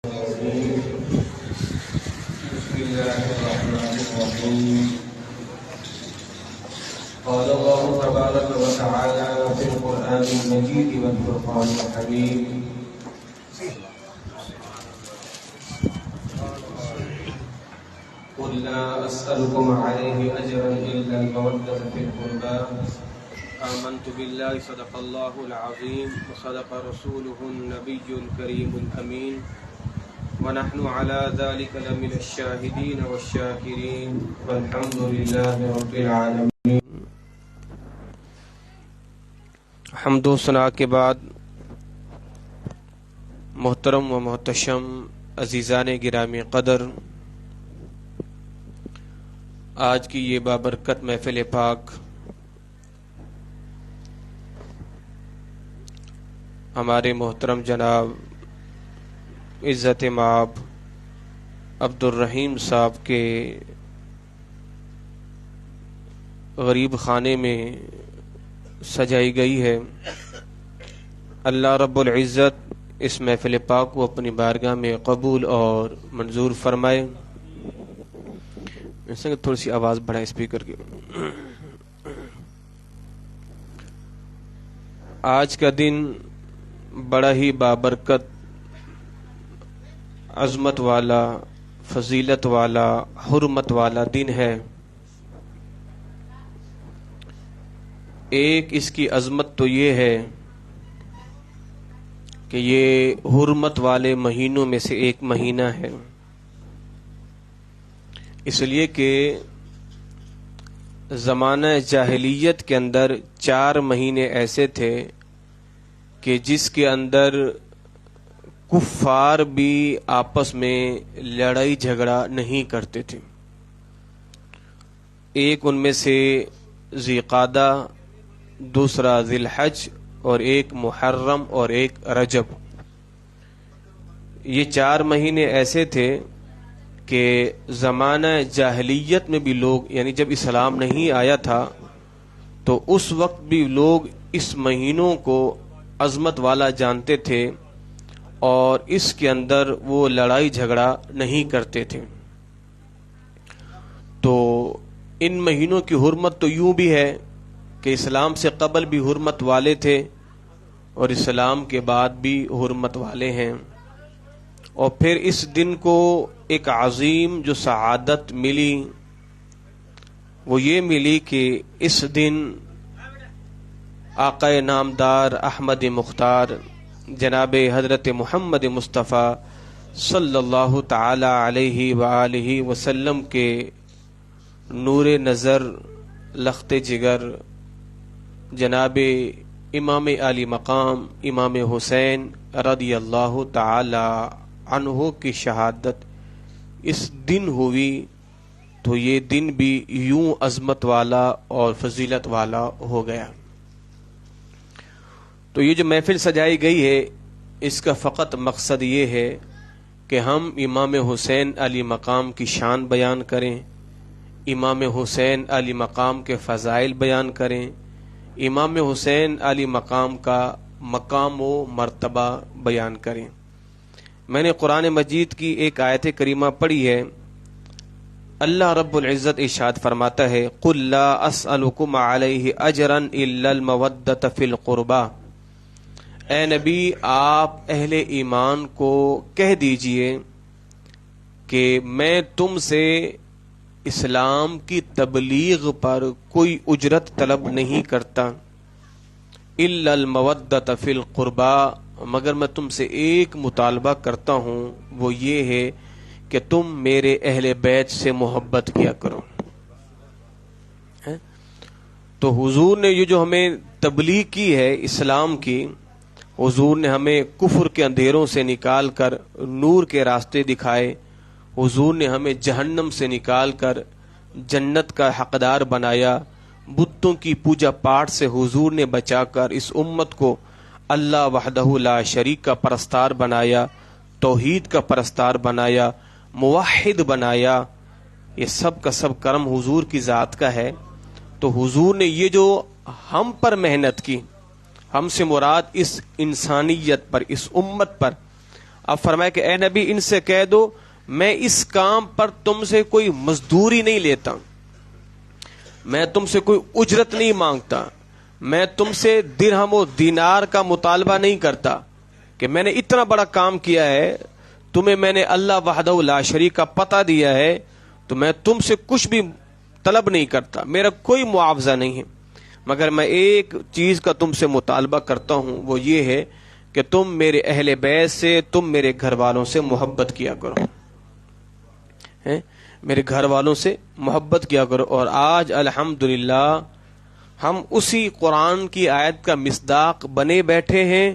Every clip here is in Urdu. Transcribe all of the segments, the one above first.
بسم الله الرحمن الرحيم. قال الله تبارك وتعالى في القرآن المجيد والفرقان الحميد: قل لا أسألكم عليه أجرا إلا المودة في القربى آمنت بالله صدق الله العظيم وصدق رسوله النبي الكريم الأمين ونحن على ذلك لمن الشاهدين والشاكرين والحمد لله رب العالمين. حمد و ثنا کے بعد محترم و محتشم عزیزان گرامی قدر، آج کی یہ بابرکت محفل پاک ہمارے محترم جناب عزت مآب عبد الرحیم صاحب کے غریب خانے میں سجائی گئی ہے. اللہ رب العزت اس محفل پاک کو اپنی بارگاہ میں قبول اور منظور فرمائے. تھوڑی سی آواز بڑھائیں اسپیکر کی. آج کا دن بڑا ہی بابرکت، عظمت والا، فضیلت والا، حرمت والا دن ہے. ایک اس کی عظمت تو یہ ہے کہ یہ حرمت والے مہینوں میں سے ایک مہینہ ہے، اس لیے کہ زمانہ جاہلیت کے اندر 4 مہینے ایسے تھے کہ جس کے اندر کفار بھی آپس میں لڑائی جھگڑا نہیں کرتے تھے. ایک ان میں سے ذی قعدہ، دوسرا ذی الحج، اور ایک محرم اور ایک رجب. یہ 4 مہینے ایسے تھے کہ زمانہ جاہلیت میں بھی لوگ، یعنی جب اسلام نہیں آیا تھا تو اس وقت بھی لوگ اس مہینوں کو عظمت والا جانتے تھے اور اس کے اندر وہ لڑائی جھگڑا نہیں کرتے تھے. تو ان مہینوں کی حرمت تو یوں بھی ہے کہ اسلام سے قبل بھی حرمت والے تھے اور اسلام کے بعد بھی حرمت والے ہیں. اور پھر اس دن کو ایک عظیم جو سعادت ملی وہ یہ ملی کہ اس دن آقا نامدار احمد مختار جناب حضرت محمد مصطفیٰ صلی اللہ تعالی علیہ وآلہ وسلم کے نور نظر، لخت جگر، جناب امام علی مقام امام حسین رضی اللہ تعالی عنہ کی شہادت اس دن ہوئی. تو یہ دن بھی یوں عظمت والا اور فضیلت والا ہو گیا. تو یہ جو محفل سجائی گئی ہے اس کا فقط مقصد یہ ہے کہ ہم امام حسین علی مقام کی شان بیان کریں، امام حسین علی مقام کے فضائل بیان کریں، امام حسین علی مقام کا مقام و مرتبہ بیان کریں. میں نے قرآن مجید کی ایک آیت کریمہ پڑھی ہے. اللہ رب العزت ارشاد فرماتا ہے: قُل لَا أَسْأَلُكُمْ عَلَيْهِ أَجْرًا إِلَّا الْمَوَدَّةَ فِي الْقُرْبَى. اے نبی، آپ اہل ایمان کو کہہ دیجئے کہ میں تم سے اسلام کی تبلیغ پر کوئی اجرت طلب نہیں کرتا، الا المودۃ فی القربى، مگر میں تم سے ایک مطالبہ کرتا ہوں، وہ یہ ہے کہ تم میرے اہل بیت سے محبت کیا کرو. تو حضور نے یہ جو ہمیں تبلیغ کی ہے اسلام کی، حضور نے ہمیں کفر کے اندھیروں سے نکال کر نور کے راستے دکھائے. حضور نے ہمیں جہنم سے نکال کر جنت کا حقدار بنایا. بتوں کی پوجا پاٹ سے حضور نے بچا کر اس امت کو اللہ وحدہ لا شریک کا پرستار بنایا، توحید کا پرستار بنایا، موحد بنایا. یہ سب کا سب کرم حضور کی ذات کا ہے. تو حضور نے یہ جو ہم پر محنت کی، ہم سے مراد اس انسانیت پر، اس امت پر اب فرمایا کہ اے نبی ان سے کہہ دو میں اس کام پر تم سے کوئی مزدوری نہیں لیتا، میں تم سے کوئی اجرت نہیں مانگتا، میں تم سے درہم و دینار کا مطالبہ نہیں کرتا کہ میں نے اتنا بڑا کام کیا ہے، تمہیں میں نے اللہ وحدہ لا شریک کا پتہ دیا ہے، تو میں تم سے کچھ بھی طلب نہیں کرتا، میرا کوئی معاوضہ نہیں ہے، مگر میں ایک چیز کا تم سے مطالبہ کرتا ہوں، وہ یہ ہے کہ تم میرے اہل بیت سے، تم میرے گھر والوں سے محبت کیا کرو، میرے گھر والوں سے محبت کیا کرو۔ اور آج الحمدللہ ہم اسی قرآن کی آیت کا مصداق بنے بیٹھے ہیں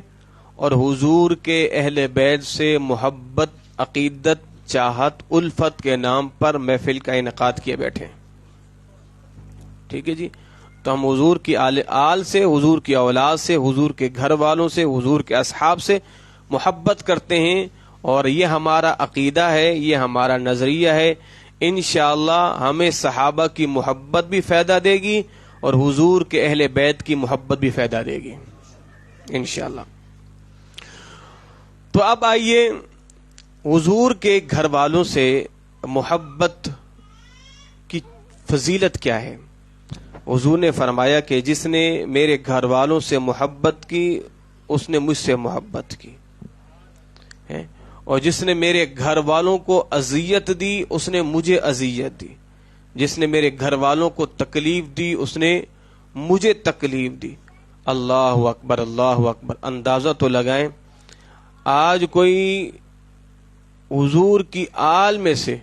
اور حضور کے اہل بیت سے محبت، عقیدت، چاہت، الفت کے نام پر محفل کا انعقاد کیے بیٹھے ہیں۔ ٹھیک ہے جی، تو ہم حضور کی آل سے، حضور کی اولاد سے، حضور کے گھر والوں سے، حضور کے اصحاب سے محبت کرتے ہیں، اور یہ ہمارا عقیدہ ہے، یہ ہمارا نظریہ ہے۔ انشاءاللہ ہمیں صحابہ کی محبت بھی فائدہ دے گی اور حضور کے اہل بیت کی محبت بھی فائدہ دے گی انشاءاللہ۔ تو اب آئیے حضور کے گھر والوں سے محبت کی فضیلت کیا ہے۔ حضور نے فرمایا کہ جس نے میرے گھر والوں سے محبت کی اس نے مجھ سے محبت کی، اور جس نے میرے گھر والوں کو اذیت دی اس نے مجھے اذیت دی، جس نے میرے گھر والوں کو تکلیف دی اس نے مجھے تکلیف دی۔ اللہ اکبر، اللہ اکبر۔ اندازہ تو لگائیں، آج کوئی حضور کی آل میں سے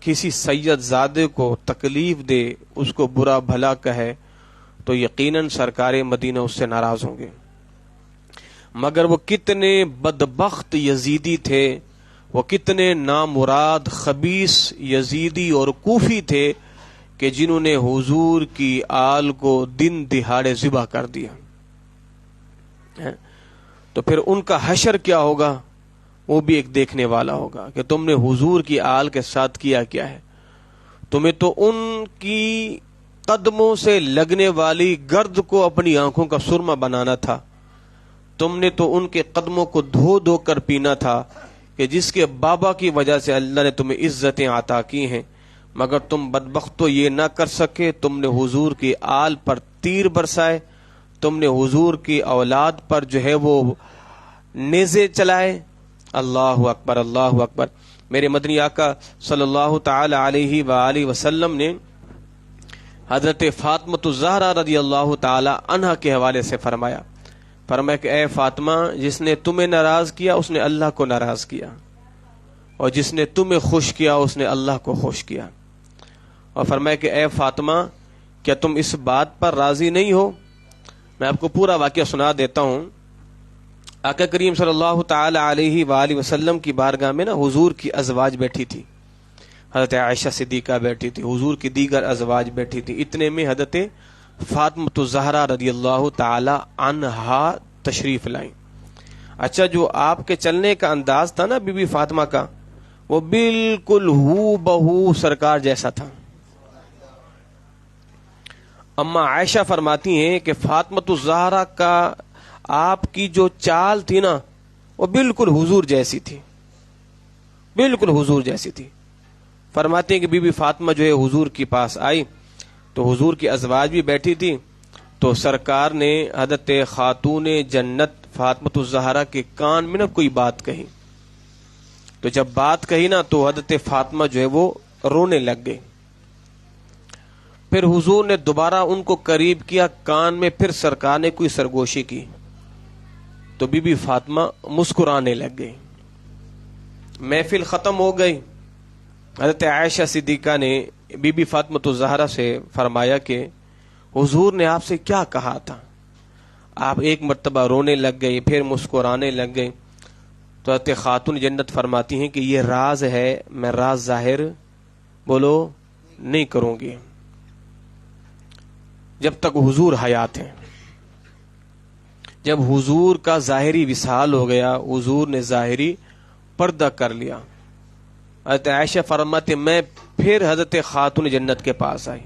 کسی سید زادے کو تکلیف دے، اس کو برا بھلا کہے، تو یقیناً سرکار مدینہ اس سے ناراض ہوں گے۔ مگر وہ کتنے بدبخت یزیدی تھے، وہ کتنے نامراد خبیث یزیدی اور کوفی تھے کہ جنہوں نے حضور کی آل کو دن دہاڑے ذبح کر دیا، تو پھر ان کا حشر کیا ہوگا وہ بھی ایک دیکھنے والا ہوگا کہ تم نے حضور کی آل کے ساتھ کیا کیا ہے۔ تمہیں تو ان کی قدموں سے لگنے والی گرد کو اپنی آنکھوں کا سرما بنانا تھا، تم نے تو ان کے قدموں کو دھو دھو کر پینا تھا کہ جس کے بابا کی وجہ سے اللہ نے تمہیں عزتیں عطا کی ہیں، مگر تم بدبختو یہ نہ کر سکے، تم نے حضور کی آل پر تیر برسائے، تم نے حضور کی اولاد پر جو ہے وہ نیزے چلائے۔ اللہ اکبر، اللہ اکبر۔ میرے مدنی آقا صلی اللہ تعالی علیہ وآلہ وسلم نے حضرت فاطمہ الزہرا رضی اللہ تعالی عنہا کے حوالے سے فرمایا کہ اے فاطمہ، جس نے تمہیں ناراض کیا اس نے اللہ کو ناراض کیا، اور جس نے تمہیں خوش کیا اس نے اللہ کو خوش کیا۔ اور فرمایا کہ اے فاطمہ، کیا تم اس بات پر راضی نہیں ہو؟ میں آپ کو پورا واقعہ سنا دیتا ہوں۔ آقا کریم صلی اللہ تعالی علیہ وآلہ وسلم کی بارگاہ میں نا حضور کی ازواج بیٹھی تھی، حضرت عائشہ صدیقہ بیٹھی تھی، حضور کی دیگر ازواج بیٹھی تھی، اتنے میں حضرت فاطمہ الزہرا رضی اللہ تعالی عنہا تشریف لائیں۔ اچھا، جو آپ کے چلنے کا انداز تھا نا بی بی فاطمہ کا، وہ بالکل ہو بہو سرکار جیسا تھا۔ اما عائشہ فرماتی ہیں کہ فاطمہ الزہرا کا آپ کی جو چال تھی نا وہ بالکل حضور جیسی تھی، بالکل حضور جیسی تھی۔ فرماتے ہیں کہ بی بی فاطمہ جو ہے حضور کے پاس آئی تو حضور کی ازواج بھی بیٹھی تھی، تو سرکار نے حضرت خاتون جنت فاطمہ الزہرا کے کان میں نا کوئی بات کہی، تو جب بات کہی نا تو حضرت فاطمہ جو ہے وہ رونے لگ گئی۔ پھر حضور نے دوبارہ ان کو قریب کیا، کان میں پھر سرکار نے کوئی سرگوشی کی، تو بی بی فاطمہ مسکرانے لگ گئی۔ محفل ختم ہو گئی۔ حضرت عائشہ صدیقہ نے بی بی فاطمہ الزہرا سے فرمایا کہ حضور نے آپ سے کیا کہا تھا؟ آپ ایک مرتبہ رونے لگ گئی، پھر مسکرانے لگ گئی۔ تو حضرت خاتون جنت فرماتی ہیں کہ یہ راز ہے، میں راز ظاہر بولو نہیں کروں گی جب تک حضور حیات ہیں۔ جب حضور کا ظاہری وصال ہو گیا، حضور نے ظاہری پردہ کر لیا، حضرت عائشہ فرماتے میں پھر حضرت خاتون جنت کے پاس آئی،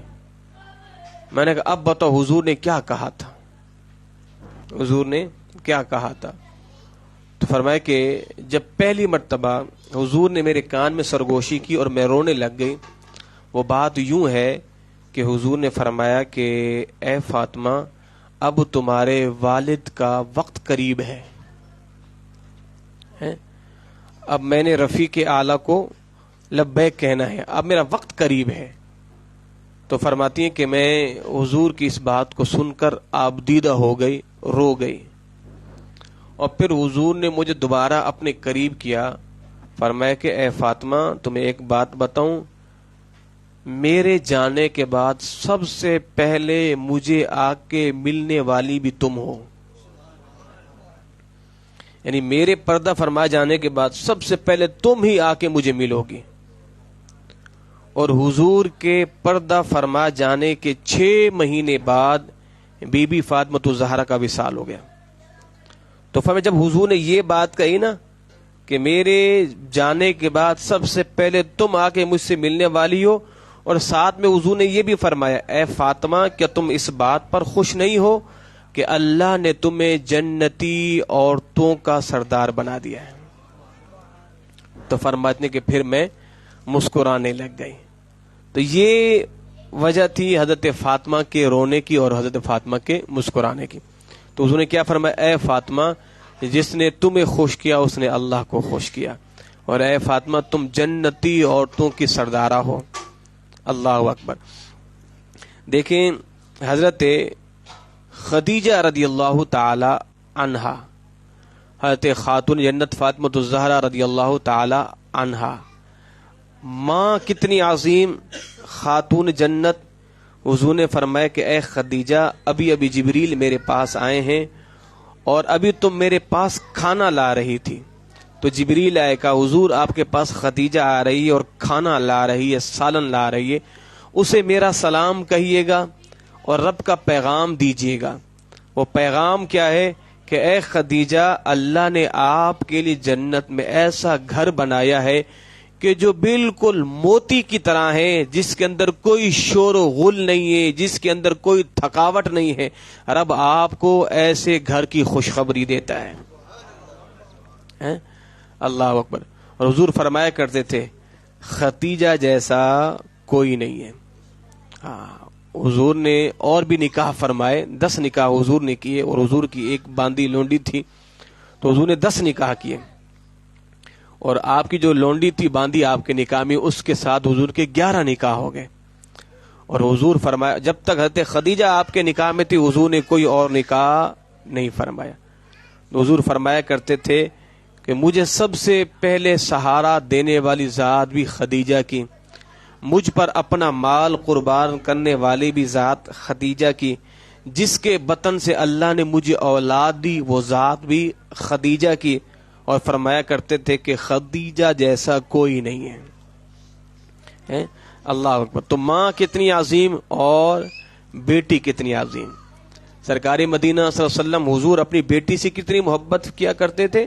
میں نے کہا اب بتاؤ حضور نے کیا کہا تھا، حضور نے کیا کہا تھا؟ تو فرمایا کہ جب پہلی مرتبہ حضور نے میرے کان میں سرگوشی کی اور میں رونے لگ گئی، وہ بات یوں ہے کہ حضور نے فرمایا کہ اے فاطمہ اب تمہارے والد کا وقت قریب ہے، اب میں نے رفیق اعلیٰ کو لبیک کہنا ہے، اب میرا وقت قریب ہے۔ تو فرماتی ہیں کہ میں حضور کی اس بات کو سن کر آبدیدہ ہو گئی، رو گئی، اور پھر حضور نے مجھے دوبارہ اپنے قریب کیا، فرمایا کہ اے فاطمہ تمہیں ایک بات بتاؤں، میرے جانے کے بعد سب سے پہلے مجھے آ کے ملنے والی بھی تم ہو، یعنی میرے پردہ فرما جانے کے بعد سب سے پہلے تم ہی آ کے مجھے ملو گی۔ اور حضور کے پردہ فرما جانے کے 6 مہینے بعد بی بی فاطمہ الزہرا کا وصال ہو گیا۔ تو فرمایا جب حضور نے یہ بات کہی نا کہ میرے جانے کے بعد سب سے پہلے تم آ کے مجھ سے ملنے والی ہو، اور ساتھ میں حضور نے یہ بھی فرمایا اے فاطمہ کیا تم اس بات پر خوش نہیں ہو کہ اللہ نے تمہیں جنتی عورتوں کا سردار بنا دیا ہے؟ تو فرماتے کہ پھر میں مسکرانے لگ گئی۔ تو یہ وجہ تھی حضرت فاطمہ کے رونے کی اور حضرت فاطمہ کے مسکرانے کی۔ تو حضور نے کیا فرمایا اے فاطمہ جس نے تمہیں خوش کیا اس نے اللہ کو خوش کیا، اور اے فاطمہ تم جنتی عورتوں کی سردارہ ہو۔ اللہ اکبر۔ دیکھیں حضرت خدیجہ رضی اللہ تعالی عنہا، حضرت خاتون جنت فاطمہ الزہرا رضی اللہ تعالی عنہا، ماں کتنی عظیم خاتون جنت۔ حضور نے فرمایا کہ اے خدیجہ ابھی جبریل میرے پاس آئے ہیں اور ابھی تم میرے پاس کھانا لا رہی تھی، تو جبریل آئے کہا حضور آپ کے پاس خدیجہ آ رہی ہے اور کھانا لا رہی ہے، سالن لا رہی ہے، اسے میرا سلام کہیے گا اور رب کا پیغام دیجیے گا۔ وہ پیغام کیا ہے کہ اے خدیجہ اللہ نے آپ کے لیے جنت میں ایسا گھر بنایا ہے کہ جو بالکل موتی کی طرح ہے، جس کے اندر کوئی شور و غل نہیں ہے، جس کے اندر کوئی تھکاوٹ نہیں ہے، رب آپ کو ایسے گھر کی خوشخبری دیتا ہے۔ اللہ اکبر۔ اور حضور فرمایا کرتے تھے خدیجہ جیسا کوئی نہیں ہے۔ حضور نے اور بھی نکاح فرمائے، 10 نکاح حضور نے کیے، اور حضور کی ایک باندی لونڈی تھی تو حضور نے 10 نکاح کیے، اور آپ کی جو لونڈی تھی باندی آپ کے نکاح میں، اس کے ساتھ حضور کے 11 نکاح ہو گئے۔ اور حضور فرمایا جب تک حضرت خدیجہ آپ کے نکاح میں تھی حضور نے کوئی اور نکاح نہیں فرمایا۔ حضور فرمایا کرتے تھے کہ مجھے سب سے پہلے سہارا دینے والی ذات بھی خدیجہ کی، مجھ پر اپنا مال قربان کرنے والی بھی ذات خدیجہ کی، جس کے بطن سے اللہ نے مجھے اولاد دی وہ ذات بھی خدیجہ کی، اور فرمایا کرتے تھے کہ خدیجہ جیسا کوئی نہیں ہے۔ اللہ اکبر۔ تو ماں کتنی عظیم اور بیٹی کتنی عظیم۔ سرکار مدینہ صلی اللہ علیہ وسلم حضور اپنی بیٹی سے کتنی محبت کیا کرتے تھے۔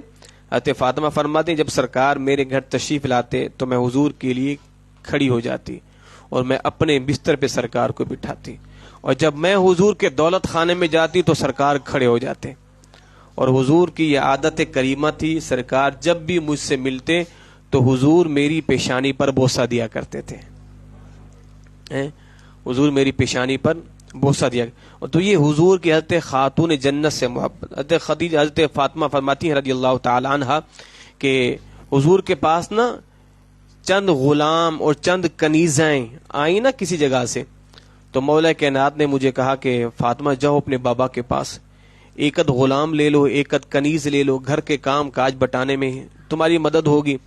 حضرت فاطمہ فرماتے ہیں جب سرکار میرے گھر تشریف لاتے تو میں حضور کے لیے کھڑی ہو جاتی اور میں اپنے بستر پہ سرکار کو بٹھاتی، اور جب میں حضور کے دولت خانے میں جاتی تو سرکار کھڑے ہو جاتے، اور حضور کی یہ عادت کریمہ تھی سرکار جب بھی مجھ سے ملتے تو حضور میری پیشانی پر بوسہ دیا کرتے تھے۔ حضور میری پیشانی پر بوسہ دیا، تو یہ حضور کی حضرت خاتون جنت سے محبت۔ حضرت خدیجہ حضرت فاطمہ فرماتی ہیں رضی اللہ تعالی عنہا کہ حضور کے پاس نا چند غلام اور چند کنیزیں آئیں نا کسی جگہ سے، تو مولا کائنات نے مجھے کہا کہ فاطمہ جاؤ اپنے بابا کے پاس، ایک غلام لے لو، ایک کنیز لے لو، گھر کے کام کاج بٹانے میں تمہاری مدد ہوگی۔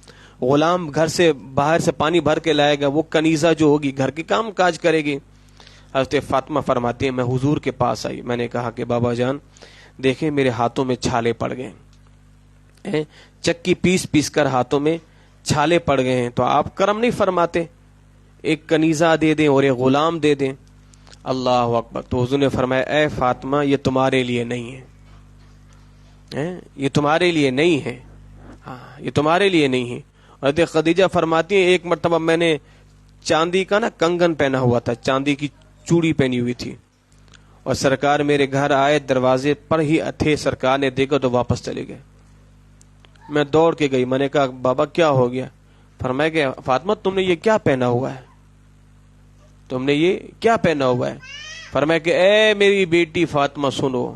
غلام گھر سے باہر سے پانی بھر کے لائے گا، وہ کنیزہ جو ہوگی گھر کے کام کاج کرے گی۔ حضرت فاطمہ فرماتی ہیں میں حضور کے پاس آئی، میں نے کہا کہ بابا جان دیکھیں میرے ہاتھوں میں چھالے پڑ گئے، چکی پیس پیس کر ہاتھوں میں چھالے پڑ گئے ہیں، تو آپ کرم نہیں فرماتے ایک کنیزہ دے دیں اور ایک غلام دے دیں؟ اللہ اکبر۔ تو حضور نے فرمایا اے فاطمہ یہ تمہارے لیے نہیں ہے، یہ تمہارے لیے نہیں ہے، یہ تمہارے لیے نہیں ہے۔ حضرت خدیجہ فرماتی ہیں ایک مرتبہ میں نے چاندی کا نا کنگن پہنا ہوا تھا، چاندی کی چوڑی پہنی ہوئی تھی، اور سرکار میرے گھر آئے، دروازے پر ہی تھے، سرکار نے دیکھا تو واپس چلے گئے۔ میں دوڑ کے گئی، میں نے کہا بابا کیا ہو گیا؟ فرمایا کہ فاطمہ تم نے یہ کیا پہنا ہوا ہے؟ تم نے یہ کیا پہنا ہوا ہے؟ فرمایا کہ اے میری بیٹی فاطمہ سنو،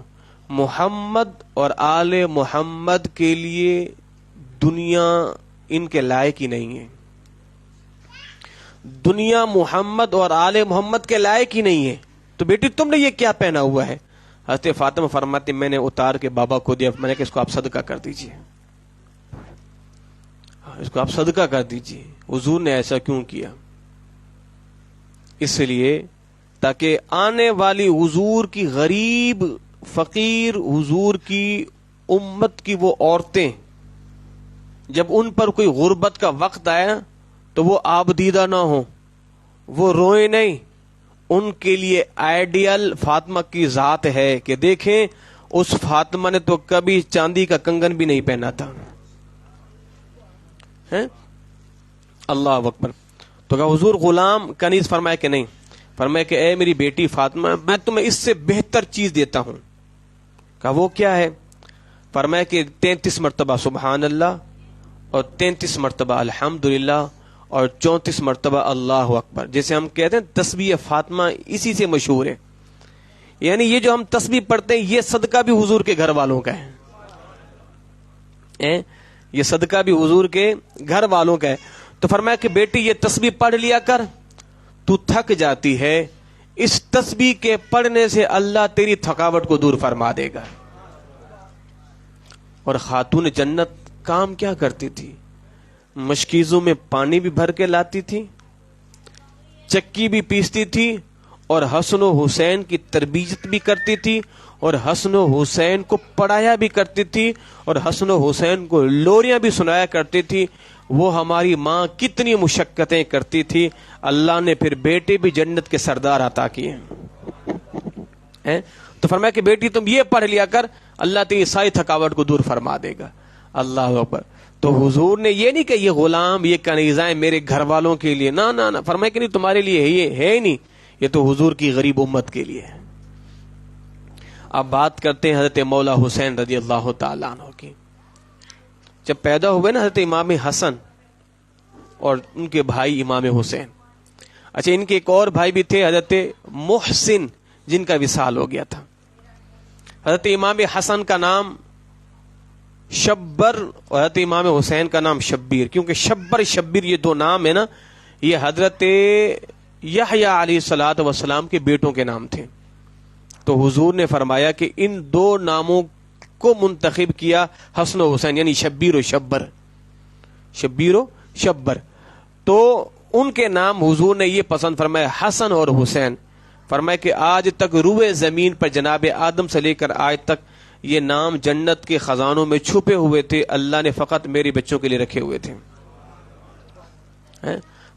محمد اور آل محمد کے لیے دنیا ان کے لائق ہی نہیں ہے، دنیا محمد اور آل محمد کے لائق ہی نہیں ہے، تو بیٹی تم نے یہ کیا پہنا ہوا ہے؟ حضرت فاطمہ فرماتی میں نے اتار کے بابا کو دیا، میں نے کہا اس کو آپ صدقہ کر دیجئے، اس کو آپ صدقہ کر دیجئے۔ حضور نے ایسا کیوں کیا؟ اس لیے تاکہ آنے والی حضور کی غریب فقیر حضور کی امت کی وہ عورتیں جب ان پر کوئی غربت کا وقت آیا تو وہ آبدیدہ نہ ہوں، وہ روئیں نہیں۔ ان کے لیے آئیڈیل فاطمہ کی ذات ہے کہ دیکھیں اس فاطمہ نے تو کبھی چاندی کا کنگن بھی نہیں پہنا تھا، اللہ اکبر۔ تو کہا حضور غلام کنیز؟ فرمایا کہ نہیں، فرمایا کہ اے میری بیٹی فاطمہ میں تمہیں اس سے بہتر چیز دیتا ہوں۔ کہا وہ کیا ہے؟ فرمایا کہ 33 مرتبہ سبحان اللہ اور 33 مرتبہ الحمدللہ اور 34 مرتبہ اللہ اکبر، جیسے ہم کہتے ہیں تسبیح فاطمہ اسی سے مشہور ہے۔ یعنی یہ جو ہم تسبیح پڑھتے ہیں یہ صدقہ بھی حضور کے گھر والوں کا ہے، یہ صدقہ بھی حضور کے گھر والوں کا ہے۔ تو فرمایا کہ بیٹی یہ تسبیح پڑھ لیا کر، تو تھک جاتی ہے، اس تسبیح کے پڑھنے سے اللہ تیری تھکاوٹ کو دور فرما دے گا۔ اور خاتون جنت کام کیا کرتی تھی؟ مشکیزوں میں پانی بھی بھر کے لاتی تھی، چکی بھی پیستی تھی، اور حسن و حسین کی تربیت بھی کرتی تھی، اور حسن و حسین کو پڑھایا بھی کرتی تھی، اور حسن و حسین کو لوریاں بھی سنایا کرتی تھی۔ وہ ہماری ماں کتنی مشقتیں کرتی تھی، اللہ نے پھر بیٹے بھی جنت کے سردار عطا کیے ہیں۔ تو فرمایا کہ بیٹی تم یہ پڑھ لیا کر، اللہ تیری ساری تھکاوٹ کو دور فرما دے گا، اللہ اکبر۔ تو حضور نے یہ نہیں کہ یہ غلام یہ کنیزائیں میرے گھر والوں کے لیے، نہ نہ نہ، فرمایا کہ نہیں تمہارے لیے یہ ہے ہی نہیں، یہ تو حضور کی غریب امت کے لیے ہے۔ اب بات کرتے ہیں حضرت مولا حسین رضی اللہ تعالیٰ عنہ کی۔ جب پیدا ہوئے نا حضرت امام حسن اور ان کے بھائی امام حسین، اچھا ان کے ایک اور بھائی بھی تھے حضرت محسن جن کا وصال ہو گیا تھا۔ حضرت امام حسن کا نام شبر اور حضرت امام حسین کا نام شبیر، کیونکہ شبر شبیر یہ دو نام ہے نا، یہ حضرت یحییٰ علیہ الصلوۃ والسلام کے بیٹوں کے نام تھے۔ تو حضور نے فرمایا کہ ان دو ناموں کو منتخب کیا حسن و حسین، یعنی شبیر و شبر، شبیر و شبر۔ تو ان کے نام حضور نے یہ پسند فرمایا حسن اور حسین، فرمایا کہ آج تک روئے زمین پر جناب آدم سے لے کر آج تک یہ نام جنت کے خزانوں میں چھپے ہوئے تھے، اللہ نے فقط میرے بچوں کے لیے رکھے ہوئے تھے۔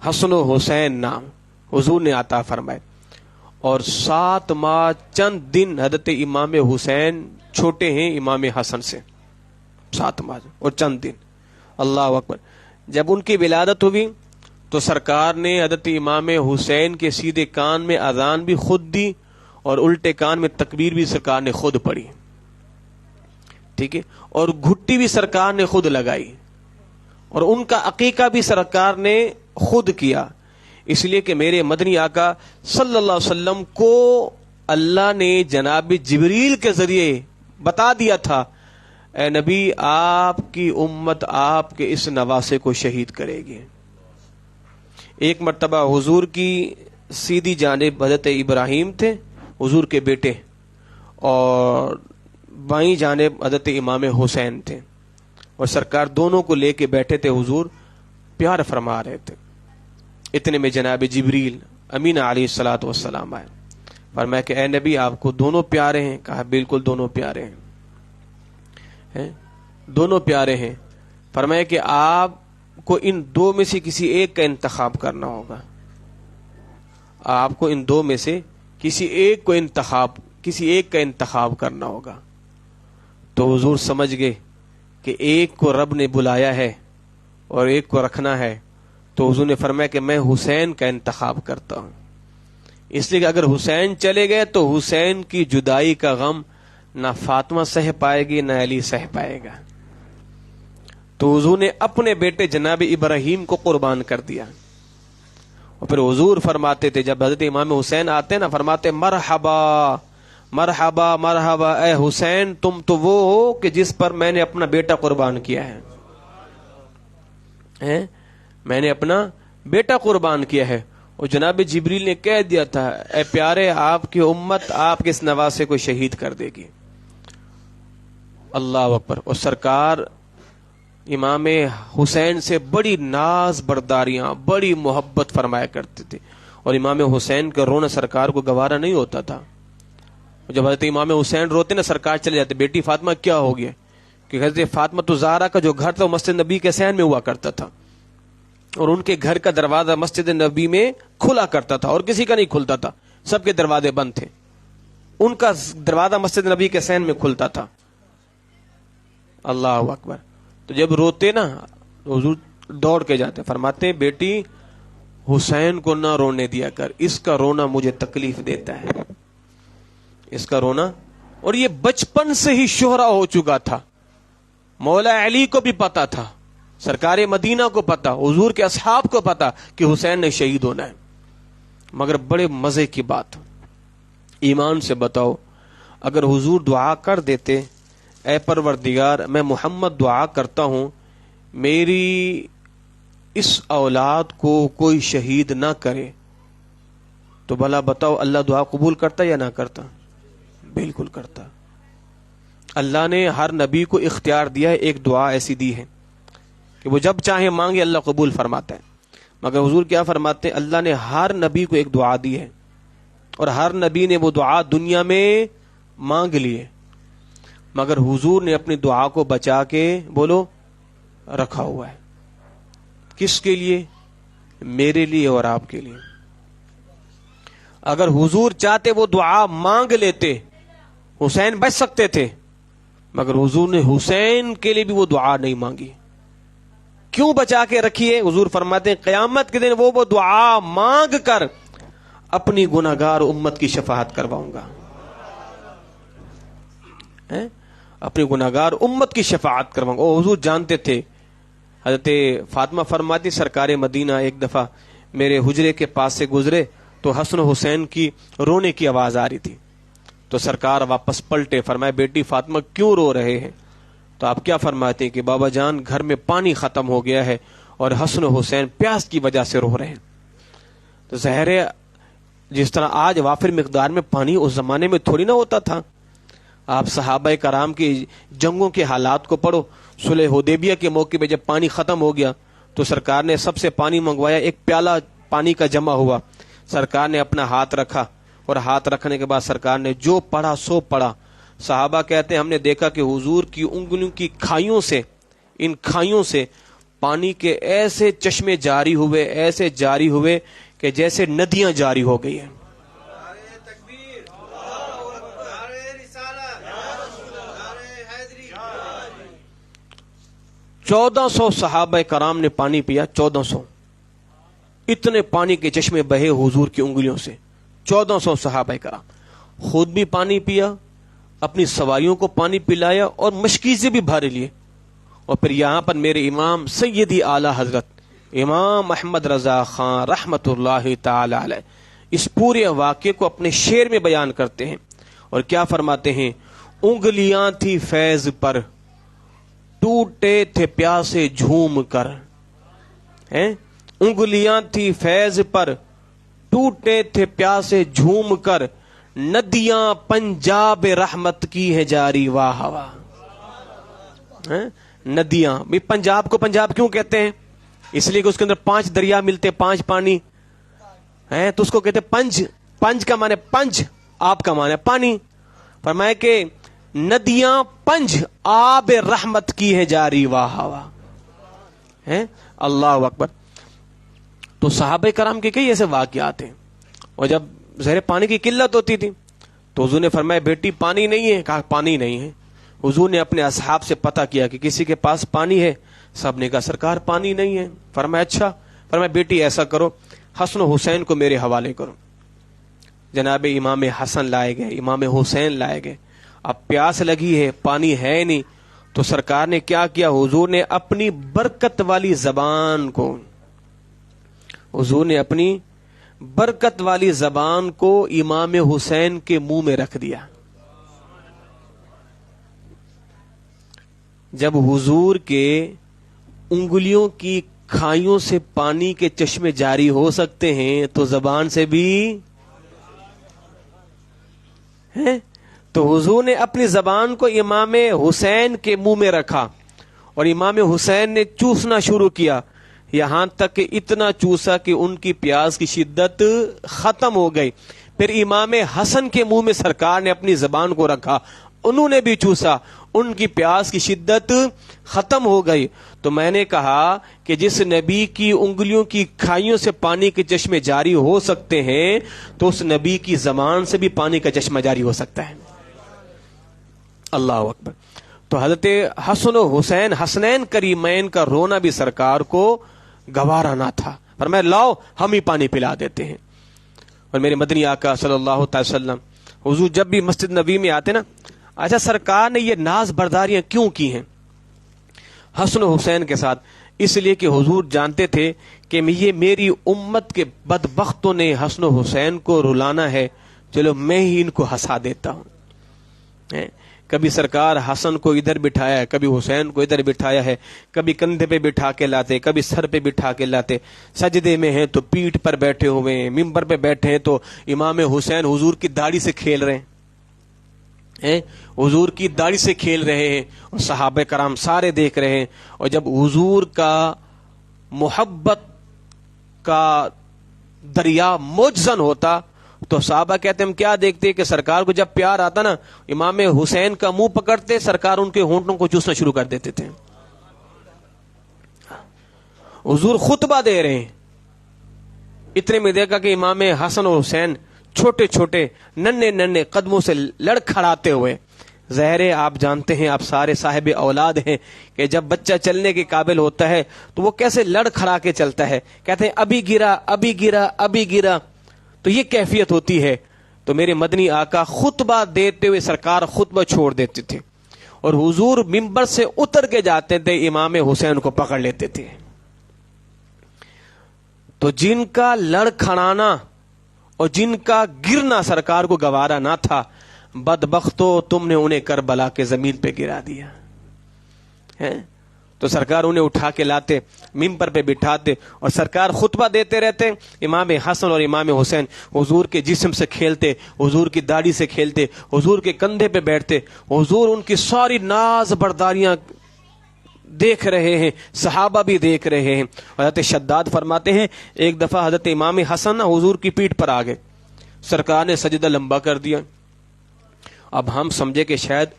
حسن و حسین نام حضور نے عطا فرمائے۔ اور 7 ماہ چند دن حضرت امام حسین چھوٹے ہیں امام حسن سے، 7 ماہ اور چند دن، اللہ اکبر۔ جب ان کی ولادت ہوئی تو سرکار نے حضرت امام حسین کے سیدھے کان میں اذان بھی خود دی اور الٹے کان میں تکبیر بھی سرکار نے خود پڑھی، ٹھیک ہے، اور گھٹی بھی سرکار نے خود لگائی، اور ان کا عقیقہ بھی سرکار نے خود کیا، اس لیے کہ میرے مدنی آقا صلی اللہ علیہ وسلم کو اللہ نے جناب جبریل کے ذریعے بتا دیا تھا اے نبی آپ کی امت آپ کے اس نواسے کو شہید کرے گی۔ ایک مرتبہ حضور کی سیدھی جانب حضرت ابراہیم تھے حضور کے بیٹے، اور بائیں جانب حضرت امام حسین تھے، اور سرکار دونوں کو لے کے بیٹھے تھے، حضور پیار فرما رہے تھے۔ اتنے میں جناب جبریل امین علیہ الصلوۃ والسلام آئے، فرمایا کہ اے نبی آپ کو دونوں پیارے ہیں؟ کہا بالکل دونوں پیارے ہیں، دونوں پیارے ہیں۔ فرمایا کہ آپ کو ان دو میں سے کسی ایک کا انتخاب کرنا ہوگا، آپ کو ان دو میں سے کسی ایک کا انتخاب کرنا ہوگا۔ تو حضور سمجھ گئے کہ ایک کو رب نے بلایا ہے اور ایک کو رکھنا ہے، تو حضور نے فرمایا کہ میں حسین کا انتخاب کرتا ہوں، اس لیے کہ اگر حسین چلے گئے تو حسین کی جدائی کا غم نہ فاطمہ سہ پائے گی نہ علی سہ پائے گا۔ تو حضور نے اپنے بیٹے جناب ابراہیم کو قربان کر دیا. اور پھر حضور فرماتے تھے جب حضرت امام حسین آتے نا، فرماتے مرحبا مرحبا مرحبا، اے حسین تم تو وہ ہو کہ جس پر میں نے اپنا بیٹا قربان کیا ہے، میں نے اپنا بیٹا قربان کیا ہے. اور جناب جبریل نے کہہ دیا تھا اے پیارے آپ کی امت آپ کے اس نواسے کو شہید کر دے گی. اللہ اکبر. اور سرکار امام حسین سے بڑی ناز برداریاں، بڑی محبت فرمایا کرتے تھے. اور امام حسین کا رونا سرکار کو گوارا نہیں ہوتا تھا. جب حضرت امام حسین روتے نا سرکار چلے جاتے، بیٹی فاطمہ کیا ہو گیا؟ کہ حضرت فاطمہ تو زہرا کا جو گھر تھا وہ مسجد نبی کے صحن میں ہوا کرتا تھا، اور ان کے گھر کا دروازہ مسجد نبی میں کھلا کرتا تھا اور کسی کا نہیں کھلتا تھا، سب کے دروازے بند تھے. ان کا دروازہ مسجد نبی کے صحن میں کھلتا تھا. اللہ اکبر. تو جب روتے نا حضور دوڑ کے جاتے، فرماتے بیٹی حسین کو نہ رونے دیا کر، اس کا رونا مجھے تکلیف دیتا ہے، اس کا رونا. اور یہ بچپن سے ہی شہرا ہو چکا تھا، مولا علی کو بھی پتا تھا، سرکار مدینہ کو پتا، حضور کے اصحاب کو پتا کہ حسین نے شہید ہونا ہے. مگر بڑے مزے کی بات، ایمان سے بتاؤ، اگر حضور دعا کر دیتے اے پروردگار میں محمد دعا کرتا ہوں میری اس اولاد کو کوئی شہید نہ کرے، تو بھلا بتاؤ اللہ دعا قبول کرتا یا نہ کرتا؟ بالکل کرتا. اللہ نے ہر نبی کو اختیار دیا ہے، ایک دعا ایسی دی ہے کہ وہ جب چاہے مانگے اللہ قبول فرماتا ہے. مگر حضور کیا فرماتے ہیں؟ اللہ نے ہر نبی کو ایک دعا دی ہے، اور ہر نبی نے وہ دعا دنیا میں مانگ لی ہے، مگر حضور نے اپنی دعا کو بچا کے بولو رکھا ہوا ہے. کس کے لیے؟ میرے لیے اور آپ کے لیے. اگر حضور چاہتے وہ دعا مانگ لیتے، حسین بچ سکتے تھے، مگر حضور نے حسین کے لیے بھی وہ دعا نہیں مانگی. کیوں بچا کے رکھی ہے؟ حضور فرماتے ہیں قیامت کے دن وہ دعا مانگ کر اپنی گناہگار امت کی شفاعت کرواؤں گا. اپنی گناہگار امت کی شفاعت کرواؤں گا. اور حضور جانتے تھے. حضرت فاطمہ فرماتی سرکار مدینہ ایک دفعہ میرے حجرے کے پاس سے گزرے تو حسن و حسین کی رونے کی آواز آ رہی تھی. تو سرکار واپس پلٹے، فرمائے بیٹی فاطمہ کیوں رو رہے ہیں؟ تو آپ کیا فرماتے ہیں کہ بابا جان گھر میں پانی ختم ہو گیا ہے اور حسن و حسین پیاس کی وجہ سے رو رہے ہیں. تو ظاہر ہے جس طرح آج وافر مقدار میں پانی اس زمانے میں تھوڑی نہ ہوتا تھا. آپ صحابہ کرام کی جنگوں کے حالات کو پڑھو. صلح حدیبیہ کے موقع پہ جب پانی ختم ہو گیا تو سرکار نے سب سے پانی منگوایا، ایک پیالہ پانی کا جمع ہوا، سرکار نے اپنا ہاتھ رکھا اور ہاتھ رکھنے کے بعد سرکار نے جو پڑھا سو پڑھا. صحابہ کہتے ہیں ہم نے دیکھا کہ حضور کی انگلیوں کی کھائیوں سے، ان کھائیوں سے پانی کے ایسے چشمے جاری ہوئے، ایسے جاری ہوئے کہ جیسے ندیاں جاری ہو گئی ہیں. 1400 صحابہ کرام نے پانی پیا. 1400 اتنے پانی کے چشمے بہے حضور کی انگلیوں سے. 1400 صحابہ کرام خود بھی پانی پیا، اپنی سواریوں کو پانی پلایا اور مشکیزیں بھی بھر لیے. اور پھر یہاں پر میرے امام سیدی اعلی حضرت امام احمد رضا خان رحمت اللہ تعالی علیہ اس پورے واقعے کو اپنے شعر میں بیان کرتے ہیں. اور کیا فرماتے ہیں؟ انگلیاں تھی فیض پر ٹوٹے تھے پیاسے جھوم کر. انگلیاں تھی فیض پر ٹوٹے تھے پیاسے جھوم کر، ندیاں پنجاب رحمت کی ہے جاری واہ واہ. ندیاں بھی پنجاب کو پنجاب کیوں کہتے ہیں؟ اس لیے کہ اس کے اندر 5 دریا ملتے، 5 پانی ہیں، تو اس کو کہتے پنج. پنج کا معنی پنج، آپ کا معنی پانی. فرمایا کہ ندیاں پنج آب رحمت کی ہے جاری واہ واہ. اللہ اکبر. تو صحابہ کرام کے کئی ایسے واقعات ہیں. اور جب زہر پانی کی قلت ہوتی تھی تو حضور نے فرمایا بیٹی پانی نہیں ہے؟ کہا پانی نہیں ہے. حضور نے اپنے اصحاب سے پتہ کیا کہ کسی کے پاس پانی ہے؟ سب نے کہا سرکار پانی نہیں ہے. فرمایا اچھا. فرمایا بیٹی ایسا کرو حسن و حسین کو میرے حوالے کرو. جناب امام حسن لائے گئے، امام حسین لائے گئے. اب پیاس لگی ہے، پانی ہے نہیں، تو سرکار نے کیا کیا؟ حضور نے اپنی برکت والی زبان کو، حضور نے اپنی برکت والی زبان کو امام حسین کے منہ میں رکھ دیا۔ جب حضور کے انگلیوں کی کھائیوں سے پانی کے چشمے جاری ہو سکتے ہیں تو زبان سے بھی ہیں؟ تو حضور نے اپنی زبان کو امام حسین کے منہ میں رکھا اور امام حسین نے چوسنا شروع کیا، یہاں تک کہ اتنا چوسا کہ ان کی پیاس کی شدت ختم ہو گئی۔ پھر امام حسن کے منہ میں سرکار نے اپنی زبان کو رکھا، انہوں نے بھی چوسا، ان کی پیاس کی شدت ختم ہو گئی۔ تو میں نے کہا کہ جس نبی کی انگلیوں کی کھائیوں سے پانی کے چشمے جاری ہو سکتے ہیں تو اس نبی کی زبان سے بھی پانی کا چشمہ جاری ہو سکتا ہے۔ اللہ اکبر۔ تو حضرت حسن و حسین حسنین کریمین کا رونا بھی سرکار کو گوارا نہ تھا، فرمایا لاؤ ہم ہی پانی پلا دیتے ہیں۔ اور میرے مدنی آقا صلی اللہ تعالی وسلم حضور جب بھی مسجد نبی میں آتے نا، اچھا سرکار نے یہ ناز برداریاں کیوں کی ہیں حسن و حسین کے ساتھ؟ اس لیے کہ حضور جانتے تھے کہ یہ میری امت کے بدبختوں نے حسن و حسین کو رلانا ہے، چلو میں ہی ان کو ہنسا دیتا ہوں۔ کبھی سرکار حسن کو ادھر بٹھایا ہے، کبھی حسین کو ادھر بٹھایا ہے، کبھی کندھے پہ بٹھا کے لاتے، کبھی سر پہ بٹھا کے لاتے، سجدے میں ہیں تو پیٹھ پر بیٹھے ہوئے ہیں، ممبر پہ بیٹھے ہیں تو امام حسین حضور کی داڑھی سے کھیل رہے ہیں، حضور کی داڑھی سے کھیل رہے ہیں اور صحابہ کرام سارے دیکھ رہے ہیں۔ اور جب حضور کا محبت کا دریا موجزن ہوتا تو صحابہ کہتے ہیں ہم کیا دیکھتے کہ سرکار کو جب پیار آتا نا، امام حسین کا منہ پکڑتے، سرکار ان کے ہونٹوں کو چوسنا شروع کر دیتے تھے۔ حضور خطبہ دے رہے ہیں، اتنے میں دیکھا کہ امام حسن اور حسین چھوٹے چھوٹے ننھے ننھے قدموں سے لڑکھڑاتے ہوئے، ظاہر ہے آپ جانتے ہیں، آپ سارے صاحب اولاد ہیں کہ جب بچہ چلنے کے قابل ہوتا ہے تو وہ کیسے لڑکھڑا کے چلتا ہے، کہتے ہیں ابھی گرا ابھی گرا ابھی گرا، تو یہ کیفیت ہوتی ہے۔ تو میرے مدنی آقا خطبہ دیتے ہوئے سرکار خطبہ چھوڑ دیتے تھے اور حضور ممبر سے اتر کے جاتے تھے، امام حسین کو پکڑ لیتے تھے۔ تو جن کا لڑکھڑانا اور جن کا گرنا سرکار کو گوارا نہ تھا، بدبختو تم نے انہیں کربلا کے زمین پہ گرا دیا ہے۔ تو سرکار انہیں اٹھا کے لاتے، ممبر پہ بٹھاتے اور سرکار خطبہ دیتے رہتے۔ امام حسن اور امام حسین حضور کے جسم سے کھیلتے، حضور کی داڑھی سے کھیلتے، حضور کے کندھے پہ بیٹھتے، حضور ان کی ساری ناز برداریاں دیکھ رہے ہیں، صحابہ بھی دیکھ رہے ہیں۔ حضرت شداد فرماتے ہیں ایک دفعہ حضرت امام حسن حضور کی پیٹھ پر آ گئے، سرکار نے سجدہ لمبا کر دیا۔ اب ہم سمجھے کہ شاید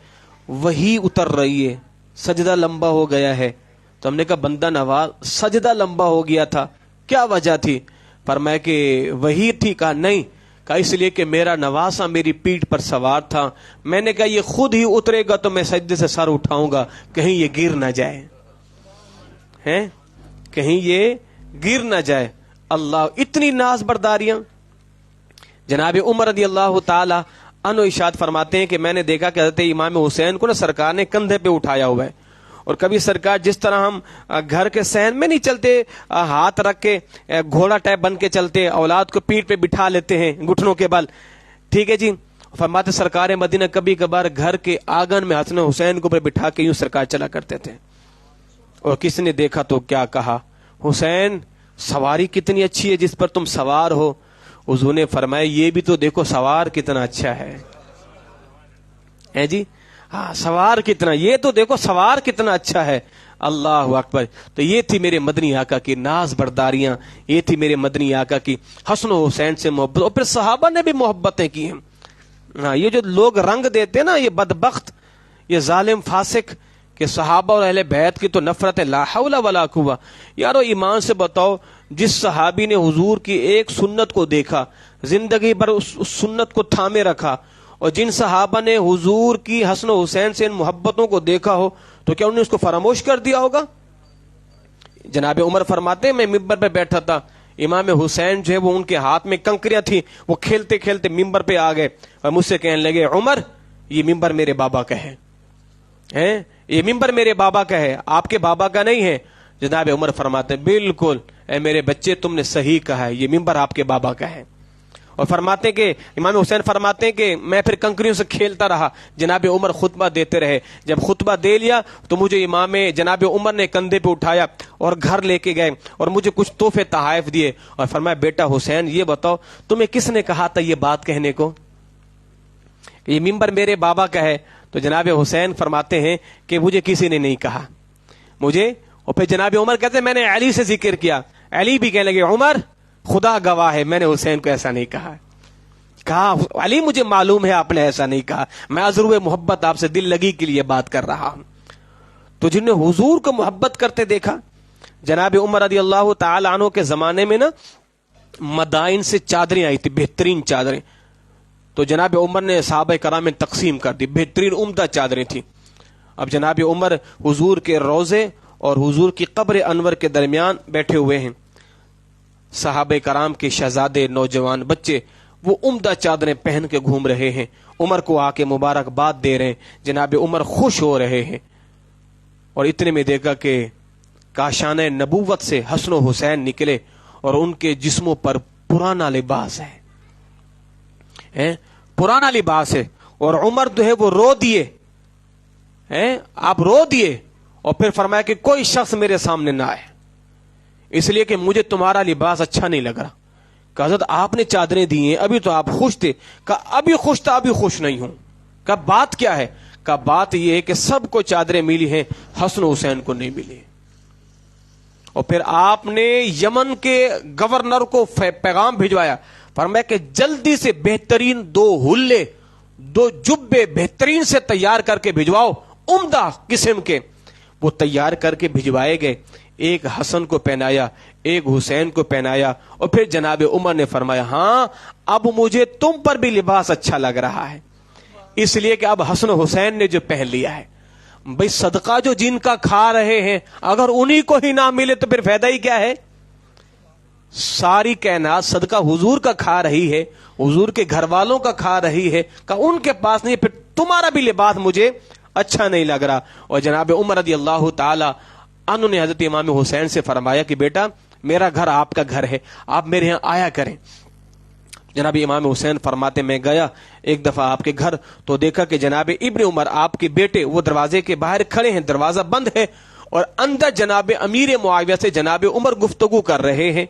وہی اتر رہی ہے، سجدہ لمبا ہو گیا ہے، تو ہم نے کہا بندہ نواز سجدہ لمبا ہو گیا تھا، کیا وجہ تھی؟ فرمایا کہ وہی تھی؟ کہا نہیں، کہا اس لیے کہ میرا نواسا میری پیٹھ پر سوار تھا، میں نے کہا یہ خود ہی اترے گا تو میں سجدے سے سر اٹھاؤں گا، کہیں یہ گر نہ جائے ہیں، کہیں یہ گر نہ جائے۔ اللہ، اتنی ناز برداریاں۔ جناب عمر رضی اللہ تعالی عنہ ارشاد فرماتے ہیں کہ میں نے دیکھا کہ حضرت امام حسین کو نا سرکار نے کندھے پہ اٹھایا ہوا ہے، اور کبھی سرکار جس طرح ہم گھر کے صحن میں نہیں چلتے، ہاتھ رکھ کے گھوڑا ٹائپ بن کے چلتے، اولاد کو پیٹھ پہ بٹھا لیتے ہیں گھٹنوں کے بل، ٹھیک ہے جی، فرماتے سرکار مدینہ کبھی کبھار گھر کے آنگن میں حسن حسین کو بٹھا کے یوں سرکار چلا کرتے تھے۔ اور کسی نے دیکھا تو کیا کہا، حسین سواری کتنی اچھی ہے جس پر تم سوار ہو۔ حضور نے فرمایا یہ بھی تو دیکھو سوار کتنا اچھا ہے جی، ہاں سوار کتنا، یہ تو دیکھو سوار کتنا اچھا ہے۔ اللہ اکبر۔ تو یہ تھی میرے مدنی آقا کی ناز برداریاں، یہ تھی میرے مدنی آقا کی حسن و حسین سے محبت، اور پھر صحابہ نے بھی محبتیں کی ہیں۔ ہاں، یہ جو لوگ رنگ دیتے نا، یہ بدبخت، یہ ظالم فاسق کہ صحابہ اور اہل بیت کی تو نفرت ہے، لا حول ولا قوہ۔ یارو ایمان سے بتاؤ، جس صحابی نے حضور کی ایک سنت کو دیکھا، زندگی بھر اس سنت کو تھامے رکھا، اور جن صحابہ نے حضور کی حسن و حسین سے ان محبتوں کو دیکھا ہو، تو کیا انہوں نے اس کو فراموش کر دیا ہوگا؟ جناب عمر فرماتے ہیں میں ممبر پہ بیٹھا تھا، امام حسین جو ہے وہ ان کے ہاتھ میں کنکریاں تھیں، وہ کھیلتے کھیلتے ممبر پہ آ گئے اور مجھ سے کہنے لگے عمر یہ ممبر میرے بابا کا ہے، یہ ممبر میرے بابا کا ہے، آپ کے بابا کا نہیں ہے۔ جناب عمر فرماتے ہیں بالکل اے میرے بچے تم نے صحیح کہا ہے، یہ ممبر آپ کے بابا کا ہے۔ اور فرماتے ہیں کہ امام حسین فرماتے ہیں کہ میں پھر کنکریوں سے کھیلتا رہا، جناب عمر خطبہ دیتے رہے۔ جب خطبہ دے لیا تو مجھے امام جناب عمر نے کندھے پہ اٹھایا اور گھر لے کے گئے اور مجھے کچھ تحفے تحائف دیے اور فرمایا بیٹا حسین یہ بتاؤ تمہیں کس نے کہا تھا یہ بات کہنے کو، یہ ممبر میرے بابا کا ہے؟ تو جناب حسین فرماتے ہیں کہ مجھے کسی نے نہیں کہا مجھے۔ اور پھر جناب عمر کہتے ہیں میں نے علی سے ذکر کیا، علی بھی کہنے لگے عمر خدا گواہ ہے میں نے حسین کو ایسا نہیں کہا۔ کہا علی مجھے معلوم ہے آپ نے ایسا نہیں کہا، میں ازرو محبت آپ سے دل لگی کے لیے بات کر رہا ہوں۔ تو جن نے حضور کو محبت کرتے دیکھا، جناب عمر رضی اللہ تعالی عنہ کے زمانے میں نا مدائن سے چادریں آئی تھی، بہترین چادریں، تو جناب عمر نے صحابہ کرام میں تقسیم کر دی، بہترین عمدہ چادریں تھیں۔ اب جناب عمر حضور کے روضے اور حضور کی قبر انور کے درمیان بیٹھے ہوئے ہیں، صحابہ کرام کے شہزادے نوجوان بچے وہ عمدہ چادریں پہن کے گھوم رہے ہیں، عمر کو آ کے مبارکباد دے رہے ہیں، جناب عمر خوش ہو رہے ہیں۔ اور اتنے میں دیکھا کہ کاشان نبوت سے حسن و حسین نکلے اور ان کے جسموں پر پرانا لباس ہے، پرانا لباس ہے، اور عمر جو ہے وہ رو دیے، آپ رو دیے اور پھر فرمایا کہ کوئی شخص میرے سامنے نہ آئے اس لیے کہ مجھے تمہارا لباس اچھا نہیں لگ رہا۔ کہ حضرت آپ نے چادریں دی ہیں ابھی تو آپ خوش تھے، کہ ابھی خوش تھا ابھی خوش نہیں ہوں۔ کہ بات کیا ہے؟ کہ بات یہ ہے کہ سب کو چادریں ملی ہیں، حسن حسین کو نہیں ملی۔ اور پھر آپ نے یمن کے گورنر کو پیغام بھجوایا، فرمایا کہ جلدی سے بہترین 2 حلے 2 جبے بہترین سے تیار کر کے بھجواؤ، عمدہ قسم کے۔ وہ تیار کر کے بھجوائے گئے، ایک حسن کو پہنایا، ایک حسین کو پہنایا، اور پھر جناب عمر نے فرمایا ہاں اب مجھے تم پر بھی لباس اچھا لگ رہا ہے، اس لیے کہ اب حسن حسین نے جو پہن لیا ہے۔ بھئی صدقہ جو جن کا کھا رہے ہیں اگر انہی کو ہی نہ ملے تو پھر فائدہ ہی کیا ہے؟ ساری کائنات صدقہ حضور کا کھا رہی ہے، حضور کے گھر والوں کا کھا رہی ہے، کہ ان کے پاس نہیں، پھر تمہارا بھی لباس مجھے اچھا نہیں لگ رہا۔ اور جناب عمر رضی اللہ تعالی عنہ نے حضرت امام حسین سے فرمایا کہ بیٹا میرا گھر آپ کا گھر ہے، آپ میرے یہاں آیا کریں۔ جناب امام حسین فرماتے میں گیا ایک دفعہ آپ کے گھر تو دیکھا کہ جناب ابن عمر آپ کے بیٹے وہ دروازے کے باہر کھڑے ہیں، دروازہ بند ہے، اور اندر جناب امیر معاویہ سے جناب عمر گفتگو کر رہے ہیں۔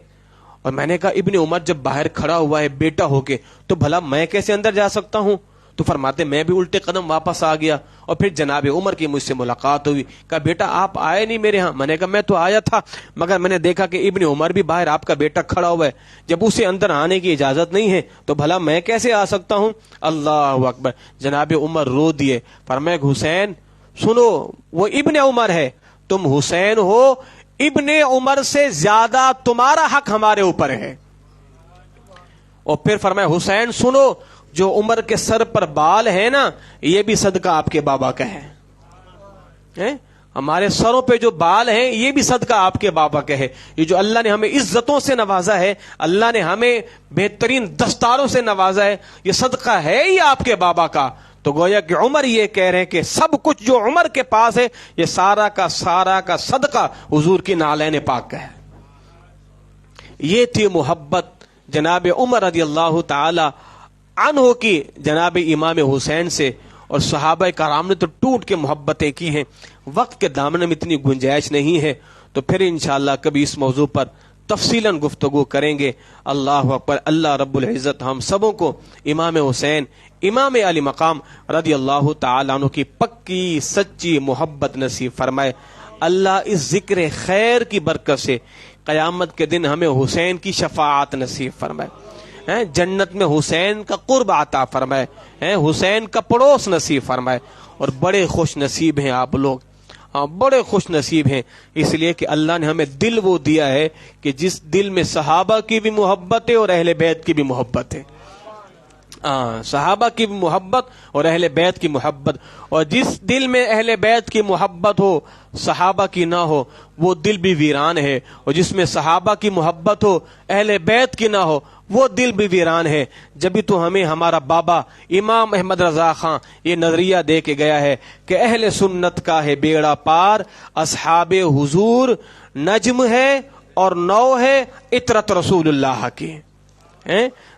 اور میں نے کہا ابن عمر جب باہر کھڑا ہوا ہے بیٹا ہو کے تو بھلا میں کیسے اندر جا سکتا ہوں؟ تو فرماتے میں بھی الٹے قدم واپس آ گیا، اور پھر جناب عمر کی مجھ سے ملاقات ہوئی، کہا بیٹا آپ آئے نہیں میرے ہاں؟ میں نے کہا میں تو آیا تھا مگر میں نے دیکھا کہ ابن عمر بھی باہر آپ کا بیٹا کھڑا ہوا ہے، جب اسے اندر آنے کی اجازت نہیں ہے تو بھلا میں کیسے آ سکتا ہوں؟ اللہ اکبر! جناب عمر رو دیے، فرمایا حسین سنو وہ ابن عمر ہے، تم حسین ہو، ابن عمر سے زیادہ تمہارا حق ہمارے اوپر ہے۔ اور پھر فرمایا حسین سنو جو عمر کے سر پر بال ہے نا یہ بھی صدقہ آپ کے بابا کا ہے، ہمارے سروں پہ جو بال ہیں یہ بھی صدقہ آپ کے بابا کا ہے۔ یہ جو اللہ نے ہمیں عزتوں سے نوازا ہے، اللہ نے ہمیں بہترین دستاروں سے نوازا ہے، یہ صدقہ ہے ہی آپ کے بابا کا۔ تو گویا کہ عمر یہ کہہ رہے ہیں کہ سب کچھ جو عمر کے پاس ہے یہ سارا کا صدقہ حضور کی نالین پاک کا ہے۔ یہ تھی محبت جناب عمر رضی اللہ تعالی عنہ کی جناب امام حسین سے، اور صحابہ کرام نے تو ٹوٹ کے محبتیں کی ہیں۔ وقت کے دامن میں اتنی گنجائش نہیں ہے، تو پھر انشاءاللہ کبھی اس موضوع پر تفصیلاً گفتگو کریں گے۔ اللہ اکبر! اللہ رب العزت ہم سبوں کو امام حسین امام علی مقام رضی اللہ تعالیٰ عنہ کی پکی سچی محبت نصیب فرمائے۔ اللہ اس ذکر خیر کی برکت سے قیامت کے دن ہمیں حسین کی شفاعت نصیب فرمائے، جنت میں حسین کا قرب عطا فرمائے، حسین کا پڑوس نصیب فرمائے۔ اور بڑے خوش نصیب ہیں آپ لوگ، بڑے خوش نصیب ہیں، اس لیے کہ اللہ نے ہمیں دل وہ دیا ہے کہ جس دل میں صحابہ کی بھی محبت ہے اور اہل بیت کی بھی محبت ہے۔ صحابہ کی محبت اور اہل بیت کی محبت، اور جس دل میں اہل بیت کی محبت ہو صحابہ کی نہ ہو وہ دل بھی ویران ہے، اور جس میں صحابہ کی محبت ہو اہل بیت کی نہ ہو وہ دل بھی ویران ہے۔ جبھی تو ہمیں ہمارا بابا امام احمد رضا خان یہ نظریہ دے کے گیا ہے کہ اہل سنت کا ہے بیڑا پار، اصحاب حضور نجم ہے اور نو ہے عطرت رسول اللہ کی،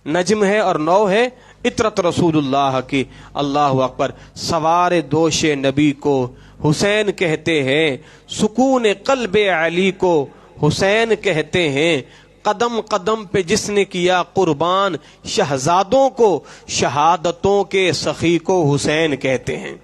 نجم ہے اور نو ہے عطرت رسول اللہ کی۔ اللہ اکبر۔ سوار دوش نبی کو حسین کہتے ہیں، سکون قلب علی کو حسین کہتے ہیں، قدم قدم پہ جس نے کیا قربان شہزادوں کو، شہادتوں کے سخی کو حسین کہتے ہیں،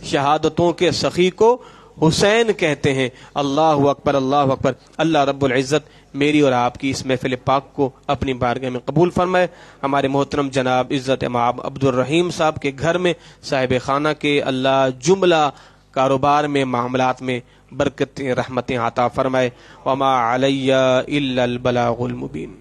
شہادتوں کے سخی کو حسین کہتے ہیں۔ اللہ اکبر، اللہ اکبر۔ اللہ رب العزت میری اور آپ کی اس محفل پاک کو اپنی بارگاہ میں قبول فرمائے۔ ہمارے محترم جناب عزت مآب عبد الرحیم صاحب کے گھر میں صاحب خانہ کے اللہ جملہ کاروبار میں معاملات میں برکت رحمتیں عطا فرمائے۔ وما علی الا البلاغ المبین۔